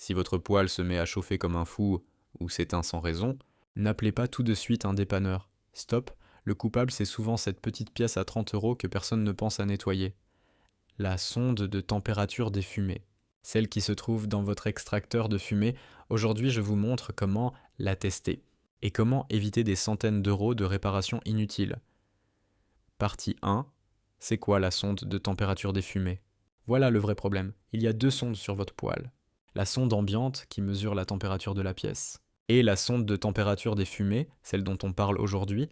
Si votre poêle se met à chauffer comme un fou ou s'éteint sans raison, n'appelez pas tout de suite un dépanneur. Stop, le coupable c'est souvent cette petite pièce à 30 € que personne ne pense à nettoyer. La sonde de température des fumées. Celle qui se trouve dans votre extracteur de fumée. Aujourd'hui, je vous montre comment la tester. Et comment éviter des centaines d'euros de réparation inutiles. Partie 1. C'est quoi la sonde de température des fumées? Voilà le vrai problème. Il y a deux sondes sur votre poêle. La sonde ambiante qui mesure la température de la pièce. Et la sonde de température des fumées, celle dont on parle aujourd'hui,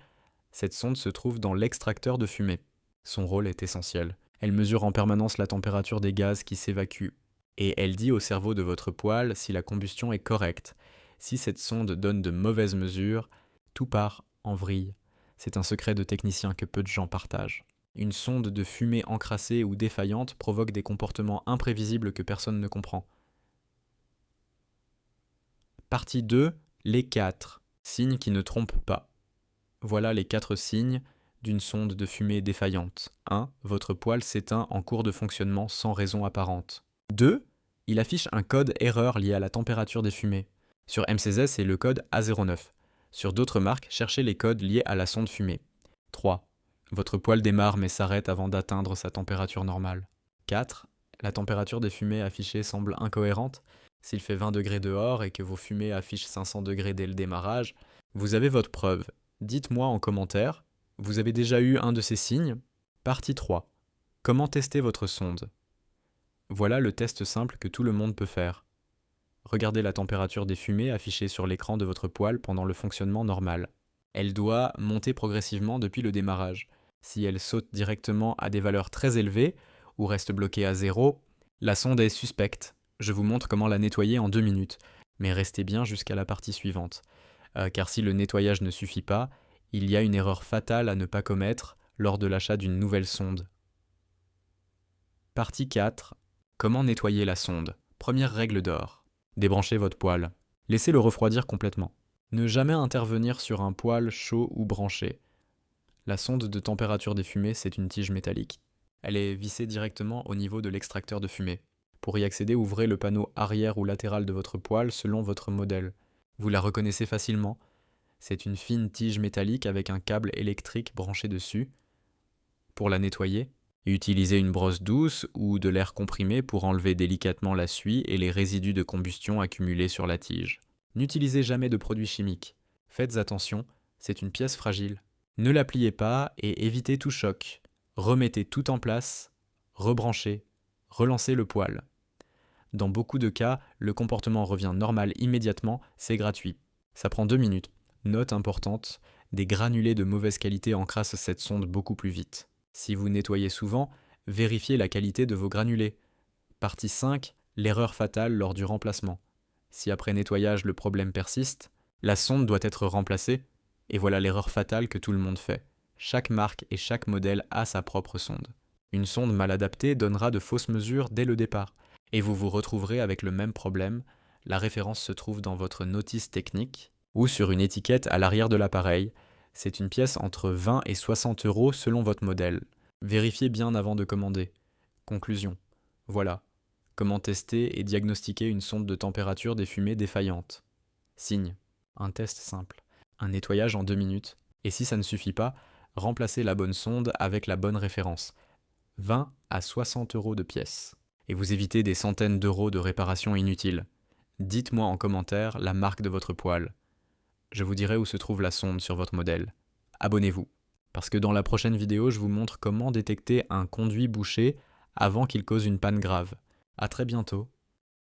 cette sonde se trouve dans l'extracteur de fumée. Son rôle est essentiel. Elle mesure en permanence la température des gaz qui s'évacuent. Et elle dit au cerveau de votre poêle si la combustion est correcte. Si cette sonde donne de mauvaises mesures, tout part en vrille. C'est un secret de technicien que peu de gens partagent. Une sonde de fumée encrassée ou défaillante provoque des comportements imprévisibles que personne ne comprend. Partie 2. Les 4 signes qui ne trompent pas. Voilà les 4 signes d'une sonde de fumée défaillante. 1. Votre poêle s'éteint en cours de fonctionnement sans raison apparente. 2. Il affiche un code erreur lié à la température des fumées. Sur MCZ, c'est le code A09. Sur d'autres marques, cherchez les codes liés à la sonde fumée. 3. Votre poêle démarre mais s'arrête avant d'atteindre sa température normale. 4. La température des fumées affichées semble incohérente. S'il fait 20 degrés dehors et que vos fumées affichent 500 degrés dès le démarrage, vous avez votre preuve. Dites-moi en commentaire, vous avez déjà eu un de ces signes? Partie 3. Comment tester votre sonde? Voilà le test simple que tout le monde peut faire. Regardez la température des fumées affichée sur l'écran de votre poêle pendant le fonctionnement normal. Elle doit monter progressivement depuis le démarrage. Si elle saute directement à des valeurs très élevées ou reste bloquée à 0, la sonde est suspecte. Je vous montre comment la nettoyer en 2 minutes, mais restez bien jusqu'à la partie suivante. Car si le nettoyage ne suffit pas, il y a une erreur fatale à ne pas commettre lors de l'achat d'une nouvelle sonde. Partie 4. Comment nettoyer la sonde? Première règle d'or. Débranchez votre poêle. Laissez-le refroidir complètement. Ne jamais intervenir sur un poêle chaud ou branché. La sonde de température des fumées, c'est une tige métallique. Elle est vissée directement au niveau de l'extracteur de fumée. Pour y accéder, ouvrez le panneau arrière ou latéral de votre poêle selon votre modèle. Vous la reconnaissez facilement. C'est une fine tige métallique avec un câble électrique branché dessus. Pour la nettoyer, utilisez une brosse douce ou de l'air comprimé pour enlever délicatement la suie et les résidus de combustion accumulés sur la tige. N'utilisez jamais de produits chimiques. Faites attention, c'est une pièce fragile. Ne la pliez pas et évitez tout choc. Remettez tout en place, rebranchez, relancez le poêle. Dans beaucoup de cas, le comportement revient normal immédiatement, c'est gratuit. Ça prend 2 minutes. Note importante, des granulés de mauvaise qualité encrassent cette sonde beaucoup plus vite. Si vous nettoyez souvent, vérifiez la qualité de vos granulés. Partie 5, l'erreur fatale lors du remplacement. Si après nettoyage le problème persiste, la sonde doit être remplacée, et voilà l'erreur fatale que tout le monde fait. Chaque marque et chaque modèle a sa propre sonde. Une sonde mal adaptée donnera de fausses mesures dès le départ, et vous vous retrouverez avec le même problème. La référence se trouve dans votre notice technique, ou sur une étiquette à l'arrière de l'appareil. C'est une pièce entre 20 et 60 € selon votre modèle. Vérifiez bien avant de commander. Conclusion. Voilà. Comment tester et diagnostiquer une sonde de température des fumées défaillante. Signe. Un test simple. Un nettoyage en 2 minutes. Et si ça ne suffit pas, remplacez la bonne sonde avec la bonne référence. 20 à 60 € de pièce. Et vous évitez des centaines d'euros de réparation inutiles. Dites-moi en commentaire la marque de votre poêle. Je vous dirai où se trouve la sonde sur votre modèle. Abonnez-vous, parce que dans la prochaine vidéo, je vous montre comment détecter un conduit bouché avant qu'il cause une panne grave. À très bientôt.